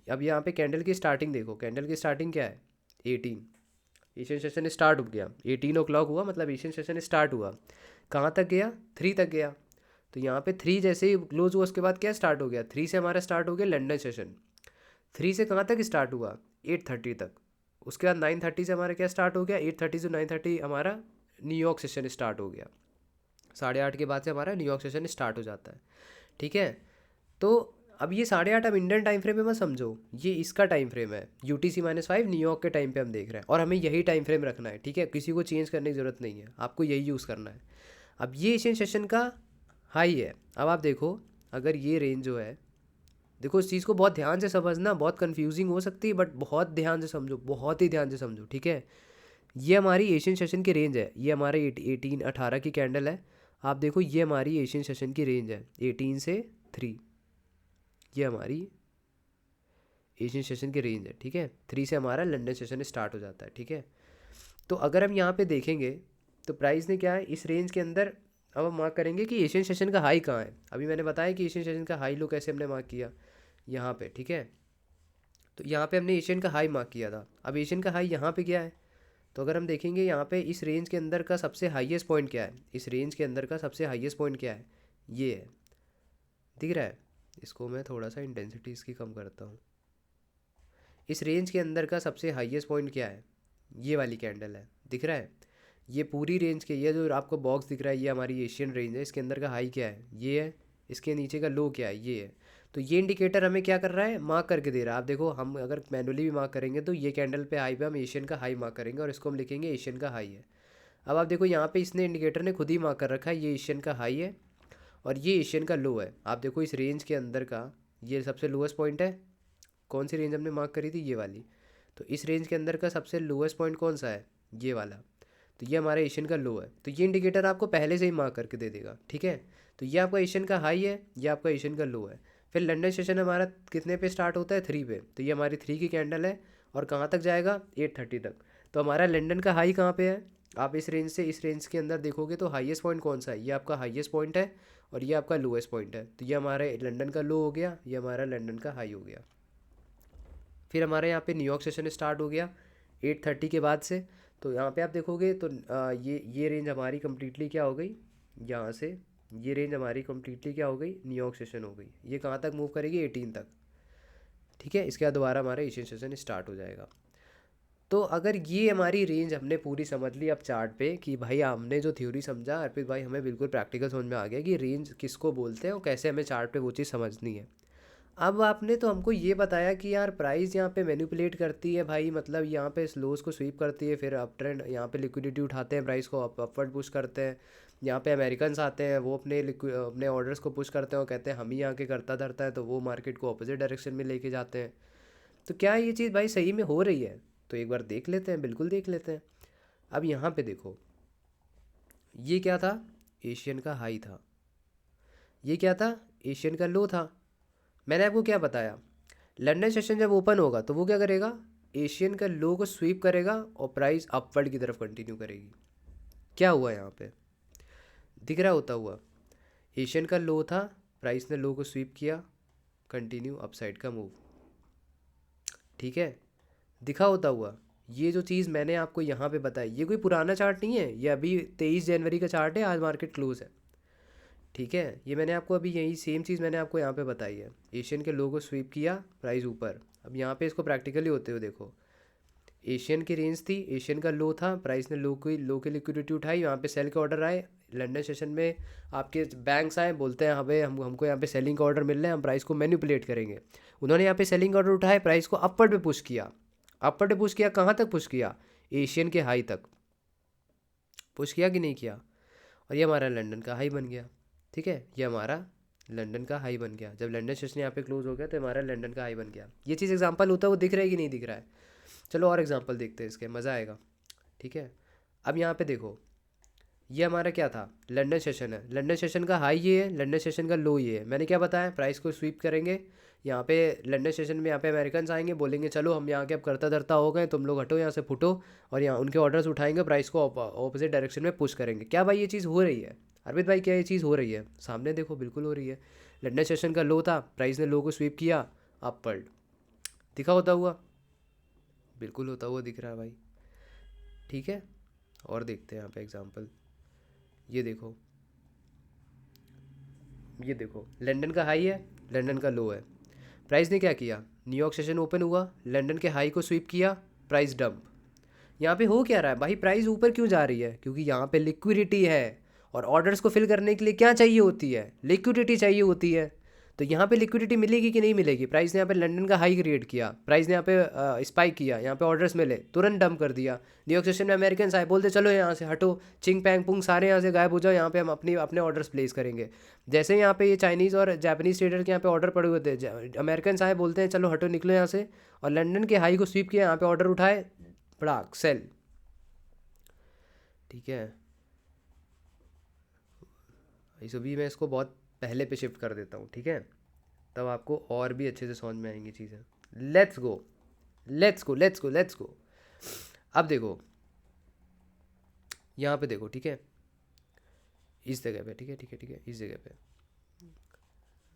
अब यहाँ पे कैंडल की स्टार्टिंग देखो, कैंडल की स्टार्टिंग क्या है? 18। एशियन सेशन स्टार्ट हो गया, 18 o'clock हुआ, मतलब एशियन सेशन स्टार्ट हुआ। कहाँ तक गया? 3 तक गया। तो यहाँ पे 3 जैसे ही क्लोज हुआ उसके बाद क्या स्टार्ट हो गया? 3 से हमारा स्टार्ट हो गया लंदन सेशन। 3 से कहाँ तक स्टार्ट हुआ? 8:30 तक। उसके बाद 9:30 से हमारा क्या स्टार्ट हो गया? 8:30 से 9:30 हमारा न्यूयॉर्क सेशन स्टार्ट हो गया। 8:30 के बाद से हमारा न्यूयॉर्क सेशन स्टार्ट हो जाता है, ठीक है। तो अब ये 8:30 अब इंडियन टाइम फ्रेम में मत समझो, ये इसका टाइम फ्रेम है, UTC-5 न्यूयॉर्क के टाइम पे हम देख रहे हैं और हमें यही टाइम फ्रेम रखना है, ठीक है। किसी को चेंज करने की ज़रूरत नहीं है, आपको यही यूज़ करना है। अब ये एशियन सेशन का हाई है। अब आप देखो, अगर ये रेंज जो है, देखो इस चीज़ को बहुत ध्यान से समझना, बहुत कंफ्यूजिंग हो सकती है बट बहुत ध्यान से समझो, बहुत ही ध्यान से समझो, ठीक है। ये हमारी एशियन सेशन की रेंज है, ये हमारे 18 की कैंडल है। आप देखो ये हमारी एशियन सेशन की रेंज है 18 से 3, ये हमारी एशियन सेशन की रेंज है, ठीक है। 3 से हमारा लंदन सेशन स्टार्ट हो जाता है, ठीक है। तो अगर हम यहाँ पे देखेंगे तो प्राइस ने क्या है इस रेंज के अंदर, अब हम मार्क करेंगे कि एशियन सेशन का हाई कहाँ है। अभी मैंने बताया कि एशियन सेशन का हाई लो कैसे हमने मार्क किया, यहाँ पे, ठीक है। तो यहाँ पे हमने एशियन का हाई मार्क किया था। अब एशियन का हाई यहाँ पे क्या है, तो अगर हम देखेंगे यहाँ पे इस रेंज के अंदर का सबसे हाईएस्ट पॉइंट क्या है, इस रेंज के अंदर का सबसे हाईएस्ट पॉइंट क्या है, ये है, दिख रहा है। इसको मैं थोड़ा सा इंटेंसिटी इसकी कम करता हूँ। इस रेंज के अंदर का सबसे हाईएस्ट पॉइंट क्या है, ये वाली कैंडल है, दिख रहा है। ये पूरी रेंज के, ये जो आपको बॉक्स दिख रहा है ये हमारी एशियन रेंज है, इसके अंदर का हाई क्या है, ये है। इसके नीचे का लो क्या है, ये है। तो ये इंडिकेटर हमें क्या कर रहा है, मार्क करके दे रहा है। आप देखो, हम अगर मैनुअली भी मार्क करेंगे तो ये कैंडल पे हाई पे हम एशियन का हाई मार्क करेंगे और इसको हम लिखेंगे एशियन का हाई है। अब आप देखो यहाँ पे इसने इंडिकेटर ने खुद ही मार्क कर रखा है, ये एशियन का हाई है और ये एशियन का लो है। आप देखो इस रेंज के अंदर का ये सबसे लोएस्ट पॉइंट है। कौन सी रेंज हमने मार्क करी थी, ये वाली। तो इस रेंज के अंदर का सबसे लोएस्ट पॉइंट कौन सा है, ये वाला। तो ये हमारा एशियन का लो है। तो ये इंडिकेटर आपको पहले से ही मार्क करके दे देगा, ठीक है। तो ये आपका एशियन का हाई है, ये आपका एशियन का लो है। फिर लंदन सेशन हमारा कितने पे स्टार्ट होता है, 3 पे। तो ये हमारी 3 की कैंडल है और कहाँ तक जाएगा, 8:30 तक। तो हमारा लंदन का हाई कहाँ पे है, आप इस रेंज से इस रेंज के अंदर देखोगे तो हाईएस्ट पॉइंट कौन सा है, ये आपका हाईएस्ट पॉइंट है और ये आपका लोएस्ट पॉइंट है। तो ये हमारे लंदन का लो हो गया, ये हमारा लंदन का हाई हो गया। फिर हमारे यहाँ पे न्यूयॉर्क सेशन स्टार्ट हो गया 8:30 के बाद से। तो यहाँ पे आप देखोगे तो ये रेंज हमारी कम्प्लीटली क्या हो गई, यहाँ से ये रेंज हमारी कम्प्लीटली क्या हो गई, न्यूयॉर्क सेशन हो गई। ये कहाँ तक मूव करेगी, 18 तक, ठीक है। इसके बाद दोबारा हमारा एशियन सेशन स्टार्ट हो जाएगा। तो अगर ये हमारी रेंज हमने पूरी समझ ली अब चार्ट पे कि भाई हमने जो थ्योरी समझा अर्पित भाई, हमें बिल्कुल प्रैक्टिकल समझ में आ गया कि रेंज किसको बोलते हैं और कैसे हमें चार्ट पे वो चीज़ समझनी है। अब आपने तो हमको ये बताया कि यार प्राइस यहाँ पे मैनिपुलेट करती है भाई, मतलब यहाँ पे लोस को स्वीप करती है, फिर अप ट्रेंड यहाँ पे लिक्विडिटी उठाते हैं, प्राइस को अपवर्ड पुश करते हैं। यहाँ पे अमेरिकन्स आते हैं, वो अपने ऑर्डर्स को पुश करते हैं और कहते हैं हम ही यहाँ के करता धरता है, तो वो मार्केट को अपोजिट डायरेक्शन में लेके जाते हैं। तो क्या ये चीज़ भाई सही में हो रही है? तो एक बार देख लेते हैं, बिल्कुल देख लेते हैं। अब यहाँ पे देखो, ये क्या था? एशियन का हाई था। ये क्या था? एशियन का लो था। मैंने आपको क्या बताया? लंदन सेशन जब ओपन होगा तो वो क्या करेगा? एशियन का लो को स्वीप करेगा और प्राइस अपवर्ड की तरफ कंटिन्यू करेगी। क्या हुआ यहाँ पे? दिख रहा होता हुआ? एशियन का लो था, प्राइस ने लो को स्वीप किया, कंटिन्यू अपसाइड का मूव। ठीक है, दिखा होता हुआ। ये जो चीज़ मैंने आपको यहाँ पे बताई, ये कोई पुराना चार्ट नहीं है, ये अभी 23 जनवरी का चार्ट है, आज मार्केट क्लोज है। ठीक है, ये मैंने आपको अभी यही सेम चीज़ मैंने आपको यहाँ पे बताई है। एशियन के लो को स्वीप किया, प्राइस ऊपर। अब यहाँ पे इसको प्रैक्टिकली होते हुए देखो, एशियन की रेंज थी, एशियन का लो था, प्राइस ने लो की लिक्विडिटी उठाई, यहाँ पे सेल के ऑर्डर आए। लंदन सेशन में आपके बैंक्स आए, बोलते हैं हमें हमको यहाँ पे सेलिंग का ऑर्डर मिल रहे हैं, हम प्राइस को मैनिपुलेट करेंगे। उन्होंने यहाँ पे सेलिंग ऑर्डर उठाए, प्राइस को अपवर्ड पे पुश किया। अपवर्ड पे पुश किया, कहाँ तक पुश किया? एशियन के हाई तक पुश किया कि नहीं किया? और ये हमारा लंदन का हाई बन गया। ठीक है, ये हमारा लंदन का हाई बन गया। जब लंदन सेशन यहाँ पे क्लोज हो गया तो हमारा लंदन का हाई बन गया। ये चीज़ एग्जांपल होता है, वो दिख रहा है कि नहीं दिख रहा है? चलो और एग्जांपल देखते हैं इसके, मज़ा आएगा। ठीक है, अब यहाँ पे देखो, ये हमारा क्या था? लंदन सेशन है। लंदन सेशन का हाई ये है, लंदन सेशन का लो ये है। मैंने क्या बताया? प्राइस को स्वीप करेंगे यहाँ पे लंदन सेशन में, यहाँ पे अमेरिकन आएंगे, बोलेंगे चलो हम यहाँ के अब करता धरता हो गए, तुम लोग हटो यहाँ से, फुटो, और यहाँ उनके ऑर्डर्स उठाएंगे, प्राइस को ऑपोजिट डायरेक्शन में पुश करेंगे। क्या भाई ये चीज़ हो रही है? अरविंद भाई क्या ये चीज़ हो रही है? सामने देखो, बिल्कुल हो रही है। लंदन सेशन का लो था, प्राइस ने लो को स्वीप किया, अपवर्ड। दिखा होता हुआ? बिल्कुल होता हुआ दिख रहा है भाई। ठीक है, और देखते हैं यहाँ पे एग्जांपल। ये देखो, ये देखो, लंदन का हाई है, लंदन का लो है। प्राइस ने क्या किया? न्यूयॉर्क सेशन ओपन हुआ, लंदन के हाई को स्वीप किया, प्राइस डंप। यहाँ पे हो क्या रहा है भाई? प्राइस ऊपर क्यों जा रही है? क्योंकि यहाँ पे लिक्विडिटी है, और ऑर्डर्स को फिल करने के लिए क्या चाहिए होती है? लिक्विडिटी चाहिए होती है। तो यहाँ पे लिक्विडिटी मिलेगी कि नहीं मिलेगी? प्राइस ने यहाँ पे लंदन का हाई क्रिएट किया, प्राइस ने यहाँ पे स्पाइक किया, यहाँ पे ऑर्डर्स मिले, तुरंत डंप कर दिया। न्यूयॉर्क सेशन में अमेरिकन आए, बोलते चलो यहाँ से हटो, चिंग पैंग पुंग सारे यहाँ से गायब हो जाओ, यहाँ पे हम अपने ऑर्डर्स प्लेस करेंगे। जैसे यहाँ पे ये चाइनीज़ और जापानीज ट्रेडर के यहाँ पे ऑर्डर पड़े हुए थे, अमेरिकन आए, बोलते हैं चलो हटो, निकलो यहाँ से, और लंदन के हाई को स्वीप किया, यहाँ पे ऑर्डर उठाए, पड़ाक सेल। ठीक है, इस भी मैं इसको बहुत पहले पे शिफ्ट कर देता हूँ। ठीक है, तब आपको और भी अच्छे से समझ में आएंगी चीज़ें। Let's go, let's go, let's go, let's go. अब देखो, यहाँ पे देखो। ठीक है, इस जगह पे, ठीक है, ठीक है, ठीक है, इस जगह पे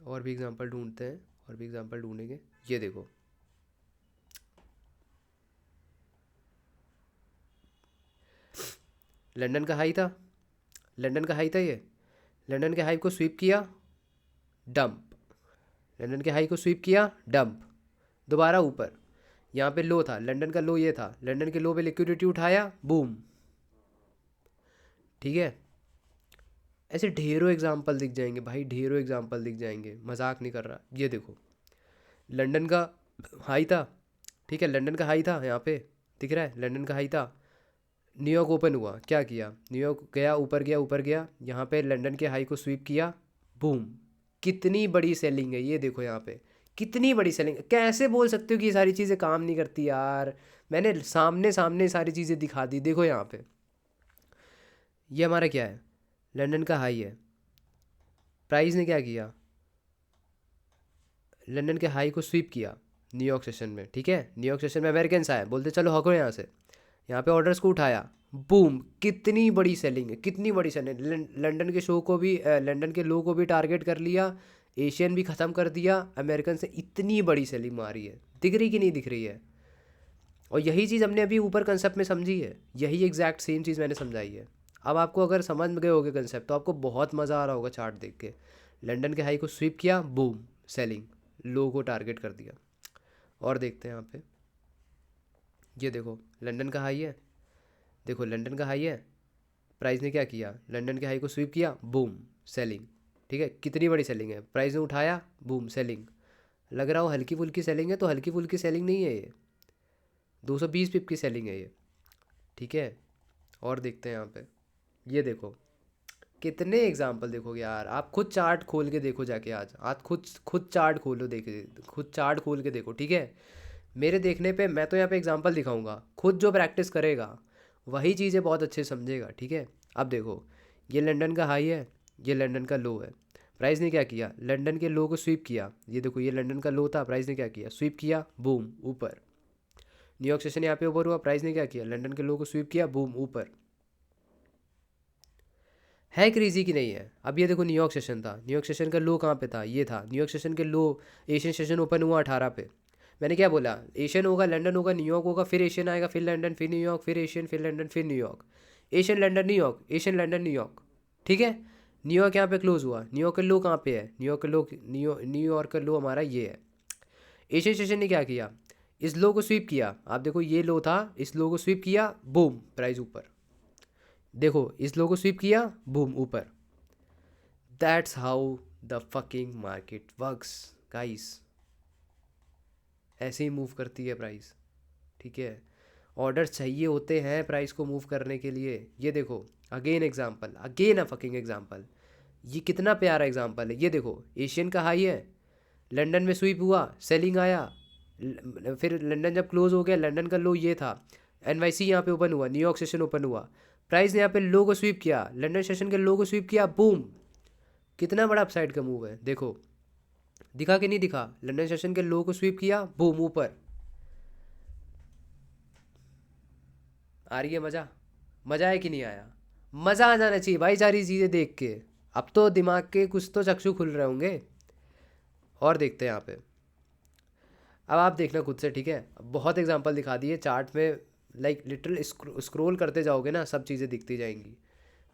और भी एग्जांपल ढूंढते हैं, और भी एग्जांपल ढूंढेंगे। ये देखो, लंदन का हाई था, लंदन का हाई था ये, लंदन के हाई को स्वीप किया, डंप। लंदन के हाई को स्वीप किया, डंप, दोबारा ऊपर। यहाँ पे लो था, लंदन का लो ये था, लंदन के लो पे लिक्विडिटी उठाया, बूम। ठीक है, ऐसे ढेरों एग्जाम्पल दिख जाएंगे भाई, ढेरों एग्जाम्पल दिख जाएंगे, मजाक नहीं कर रहा। ये देखो, लंदन का हाई था, ठीक है, लंदन का हाई था, यहाँ पे दिख रहा है, लंदन का हाई था। न्यूयॉर्क ओपन हुआ, क्या किया? न्यूयॉर्क गया, ऊपर गया, ऊपर गया, यहाँ पे लंदन के हाई को स्वीप किया, बूम। कितनी बड़ी सेलिंग है ये देखो, यहाँ पे कितनी बड़ी सेलिंग। कैसे बोल सकते हो कि ये सारी चीज़ें काम नहीं करती यार? मैंने सामने सामने सारी चीज़ें दिखा दी। देखो यहाँ पे, ये हमारा क्या है? लंदन का हाई है, प्राइस ने क्या किया? लंदन के हाई को स्वीप किया न्यूयॉर्क सेशन में। ठीक है, न्यूयॉर्क सेशन में अमेरिकन आए, बोलते चलो हको यहाँ से, यहाँ पे ऑर्डर्स को उठाया, बूम। कितनी बड़ी सेलिंग है, कितनी बड़ी सेलिंग। लंदन के शो को भी लंदन के लो को भी टारगेट कर लिया, एशियन भी ख़त्म कर दिया, अमेरिकन से इतनी बड़ी सेलिंग मारी है। दिख रही कि नहीं दिख रही है? और यही चीज़ हमने अभी ऊपर कंसेप्ट में समझी है, यही एग्जैक्ट सेम चीज़ मैंने समझाई है। अब आपको अगर समझ में गए होगे कंसेप्ट, तो आपको बहुत मज़ा आ रहा होगा चार्ट देख के। लंदन के हाई को स्वीप किया, बूम, सेलिंग, लो को टारगेट कर दिया। और देखते हैं यहाँ पे, ये देखो, लंदन का हाई है, देखो लंदन का हाई है, प्राइस ने क्या किया? लंदन के हाई को स्वीप किया, बूम, सेलिंग। ठीक है, कितनी बड़ी सेलिंग है, प्राइस ने उठाया, बूम, सेलिंग। लग रहा हो हल्की फुल्की सेलिंग है, तो हल्की फुल्की सेलिंग नहीं है ये, 220 पिप की सेलिंग है ये, ठीक है। और देखते हैं यहाँ पे, ये देखो कितने एग्जाम्पल देखोगे यार, आप खुद चार्ट खोल के देखो जाके, आज खुद खुद चार्ट खोलो, देखे खुद चार्ट खोल के देखो, ठीक है। मेरे देखने पे मैं तो यहाँ पे एग्जांपल दिखाऊंगा, खुद जो प्रैक्टिस करेगा वही चीज़ें बहुत अच्छे समझेगा, ठीक है। अब देखो, ये लंदन का हाई है, ये लंदन का लो है। प्राइस ने क्या किया, लंदन के लो को स्वीप किया, ये देखो ये लंदन का लो था, प्राइस ने क्या किया, स्वीप किया, बूम ऊपर। न्यूयॉर्क सेशन यहाँ पे ऊपर हुआ, प्राइस ने क्या किया, लंदन के लो को स्वीप किया, बूम ऊपर। है क्रेजी की नहीं है। अब ये देखो न्यूयॉर्क सेशन था, न्यूयॉर्क सेशन का लो कहाँ पे था, ये था न्यूयॉर्क सेशन के लो। एशियन सेशन ओपन हुआ 18 पे, मैंने क्या बोला, एशियन होगा, लंदन होगा, न्यूयॉर्क होगा, फिर एशियन आएगा, फिर लंदन, फिर न्यूयॉर्क, फिर एशियन, फिर लंदन, फिर New York. Asian London New York, Asian London New York, ठीक है। न्यूयॉर्क यहाँ पे क्लोज हुआ, न्यूयॉर्क का लो कहाँ पे है, न्यूयॉर्क का लो, न्यूयॉर्क का लो हमारा ये है। एशियन सेशन ने क्या किया, इस लो को स्वीप किया, आप देखो ये लो था, इस लो को स्वीप किया, बूम प्राइस ऊपर। देखो इस लो को स्वीप किया, बूम ऊपर। That's how the fucking market works guys, ऐसे ही मूव करती है प्राइस, ठीक है। ऑर्डर चाहिए होते हैं प्राइस को मूव करने के लिए। ये देखो again example, again a fucking example, ये कितना प्यारा एग्जांपल है। ये देखो एशियन का हाई है, लंदन में स्वीप हुआ, सेलिंग आया, फिर लंदन जब क्लोज हो गया, लंदन का लो ये था, एनवाईसी यहाँ पे ओपन हुआ, न्यूयॉर्क सेशन ओपन हुआ, प्राइस ने यहाँ पे लो को स्वीप किया, लंदन सेशन के लो को स्वीप किया, बूम। कितना बड़ा अपसाइड का मूव है, देखो दिखा कि नहीं दिखा, लंदन सेशन के लो को स्वीप किया, बूम ऊपर। आ रही है मज़ा, मज़ा है कि नहीं आया, मज़ा आ जाना चाहिए भाई सारी चीज़ें देख के। अब तो दिमाग के कुछ तो चक्षु खुल रहे होंगे। और देखते हैं यहाँ पे, अब आप देखना खुद से, ठीक है। बहुत एग्जांपल दिखा दिए चार्ट में, लाइक लिटरल स्क्रॉल करते जाओगे ना, सब चीज़ें दिखती जाएंगी।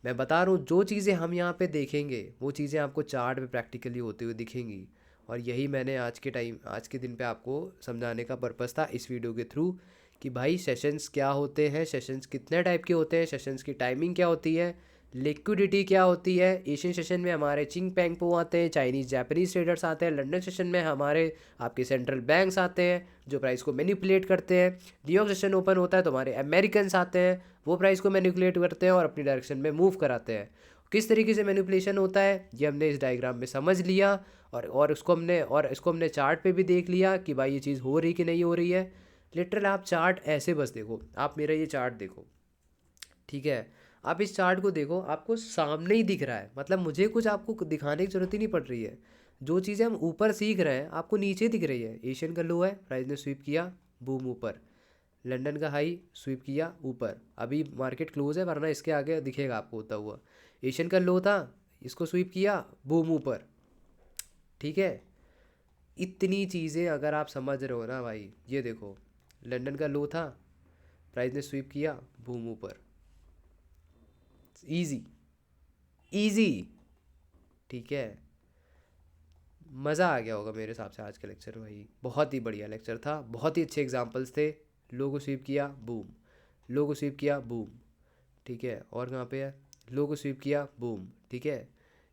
मैं बता रहा हूँ जो चीज़ें हम यहाँ पे देखेंगे वो चीज़ें आपको चार्ट पे प्रैक्टिकली होती हुई दिखेंगी। और यही मैंने आज के दिन पे आपको समझाने का पर्पस था इस वीडियो के थ्रू, कि भाई सेशंस क्या होते हैं, सेशंस कितने टाइप के होते हैं, सेशंस की टाइमिंग क्या होती है, लिक्विडिटी क्या होती है। एशियन सेशन में हमारे चिंग पैंग पो आते हैं, चाइनीज़ जापानीज़ ट्रेडर्स आते हैं, लंदन सेशन में हमारे आपके सेंट्रल बैंक्स आते हैं जो प्राइस को मैनिपुलेट करते हैं, न्यूयॉर्क सेशन ओपन होता है तो हमारे अमेरिकन्स आते हैं, वो प्राइस को मैनिपुलेट करते हैं और अपनी डायरेक्शन में मूव कराते हैं। किस तरीके से मैनिपुलेशन होता है ये हमने इस डायग्राम में समझ लिया, और इसको हमने चार्ट पे भी देख लिया कि भाई ये चीज़ हो रही कि नहीं हो रही है। लिटरल आप चार्ट ऐसे बस देखो, आप मेरा ये चार्ट देखो, ठीक है। आप इस चार्ट को देखो, आपको सामने ही दिख रहा है, मतलब मुझे कुछ आपको दिखाने की ज़रूरत ही नहीं पड़ रही है। जो चीज़ें हम ऊपर सीख रहे हैं आपको नीचे दिख रही है। एशियन का लो है, प्राइस ने स्वीप किया, बूम ऊपर। लंदन का हाई स्वीप किया ऊपर, अभी मार्केट क्लोज है वरना इसके आगे दिखेगा आपको होता हुआ। एशियन का लो था, इसको स्वीप किया, बूम ऊपर, ठीक है। इतनी चीज़ें अगर आप समझ रहे हो ना भाई, ये देखो लंदन का लो था, प्राइस ने स्वीप किया, बूम ऊपर, इजी, इजी, ठीक है। मज़ा आ गया होगा मेरे हिसाब से आज का लेक्चर, भाई बहुत ही बढ़िया लेक्चर था, बहुत ही अच्छे एग्जांपल्स थे। लो को स्वीप किया, बूम, लो को स्वीप किया, बूम, ठीक है। और कहाँ पे है, लो को स्वीप किया, बूम, ठीक है।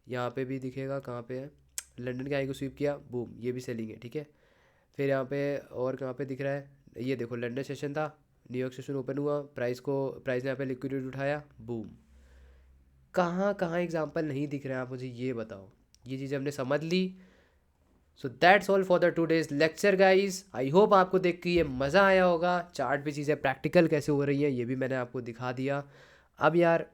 यहाँ पे भी दिखेगा कहाँ पे है, लंदन के हाई को स्वीप किया, बूम, ये भी सेलिंग है, ठीक है। फिर यहाँ पे और कहाँ पे दिख रहा है, ये देखो लंदन सेशन था, न्यूयॉर्क सेशन ओपन हुआ, प्राइस ने यहाँ पे लिक्विडिटी उठाया, बूम। कहाँ कहाँ एग्जाम्पल नहीं दिख रहे हैं, आप मुझे ये बताओ। ये चीज़ हमने समझ ली। So that's all for the today's lecture guys. I hope आपको देख के ये मज़ा आया होगा, चार्ट पे चीज़ें प्रैक्टिकल कैसे हो रही हैं ये भी मैंने आपको दिखा दिया। अब यार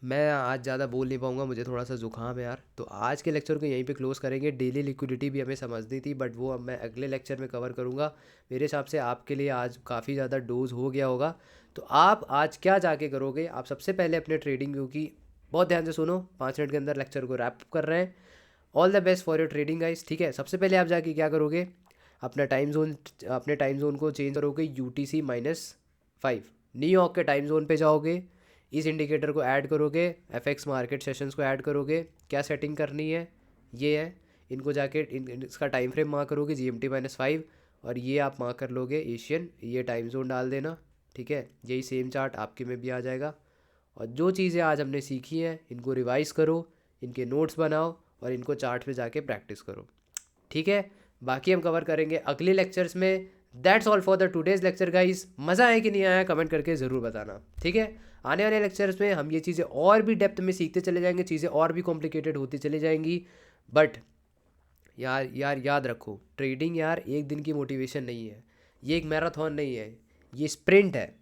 मैं आज ज़्यादा बोल नहीं पाऊँगा, मुझे थोड़ा सा ज़ुकाम है यार, तो आज के लेक्चर को यहीं पे क्लोज़ करेंगे। डेली लिक्विडिटी भी हमें समझनी थी बट वो अब मैं अगले लेक्चर में कवर करूँगा। मेरे हिसाब से आपके लिए आज काफ़ी ज़्यादा डोज हो गया होगा। तो आप आज क्या जाके करोगे, आप सबसे पहले अपने ट्रेडिंग, क्योंकि बहुत ध्यान से सुनो, 5 मिनट के अंदर लेक्चर को रैप कर रहे हैं। All the best for your trading guys, ठीक है। सबसे पहले आप जाके क्या करोगे, अपने टाइम जोन को चेंज करोगे, UTC-5 न्यूयॉर्क के टाइम जोन पे जाओगे, इस इंडिकेटर को ऐड करोगे, FX मार्केट सेशंस को ऐड करोगे। क्या सेटिंग करनी है, ये है, इनको जाके इसका टाइम फ्रेम मार्क करोगे GMT-5, और ये आप मार्क कर लोगे एशियन, ये टाइम जोन डाल देना, ठीक है। यही सेम चार्ट आपके में भी आ जाएगा। और जो चीज़ें आज हमने सीखी हैं इनको रिवाइज़ करो, इनके नोट्स बनाओ और इनको चार्ट पे जाके प्रैक्टिस करो, ठीक है। बाकी हम कवर करेंगे अगले लेक्चर्स में। That's all for the today's lecture guys. मज़ा आया कि नहीं आया कमेंट करके ज़रूर बताना, ठीक है। आने वाले लेक्चर्स में हम ये चीज़ें और भी डेप्थ में सीखते चले जाएंगे, चीज़ें और भी कॉम्प्लिकेटेड होती चली जाएंगी। बट यार याद रखो, ट्रेडिंग यार एक दिन की मोटिवेशन नहीं है, ये एक मैराथन नहीं है, ये स्प्रिंट है।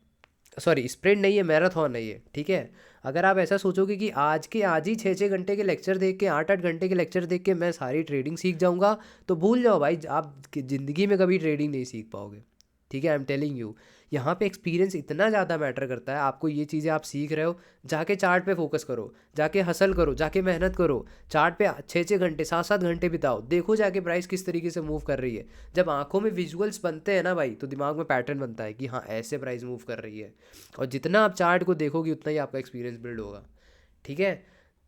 सॉरी, स्प्रिंट नहीं है, मैराथन नहीं है, ठीक है। अगर आप ऐसा सोचोगे कि आज के आज ही 6-6 घंटे के लेक्चर देख के, 8-8 घंटे के लेक्चर देख के मैं सारी ट्रेडिंग सीख जाऊंगा, तो भूल जाओ भाई, आप ज़िंदगी में कभी ट्रेडिंग नहीं सीख पाओगे, ठीक है। आई एम टेलिंग यू, यहाँ पे एक्सपीरियंस इतना ज़्यादा मैटर करता है। आपको ये चीज़ें आप सीख रहे हो, जाके चार्ट पे फोकस करो, जाके हसल करो, जाके मेहनत करो, चार्ट पे 6-6 घंटे 7-7 घंटे बिताओ, देखो जाके प्राइस किस तरीके से मूव कर रही है। जब आंखों में विजुअल्स बनते हैं ना भाई, तो दिमाग में पैटर्न बनता है कि हाँ ऐसे प्राइस मूव कर रही है। और जितना आप चार्ट को देखोगे उतना ही आपका एक्सपीरियंस बिल्ड होगा, ठीक है।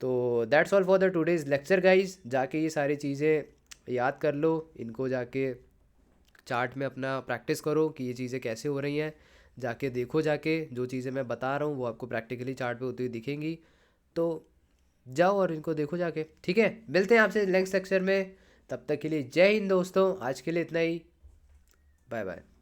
तो that's all for the today's lecture guys. जाके ये सारी चीज़ें याद कर लो, इनको जाके चार्ट में अपना प्रैक्टिस करो कि ये चीज़ें कैसे हो रही हैं। जाके देखो, जाके जो चीज़ें मैं बता रहा हूँ वो आपको प्रैक्टिकली चार्ट पे होती हुई दिखेंगी। तो जाओ और इनको देखो जाके, ठीक है। मिलते हैं आपसे नेक्स्ट लेक्चर में, तब तक के लिए जय हिंद दोस्तों। आज के लिए इतना ही, बाय बाय।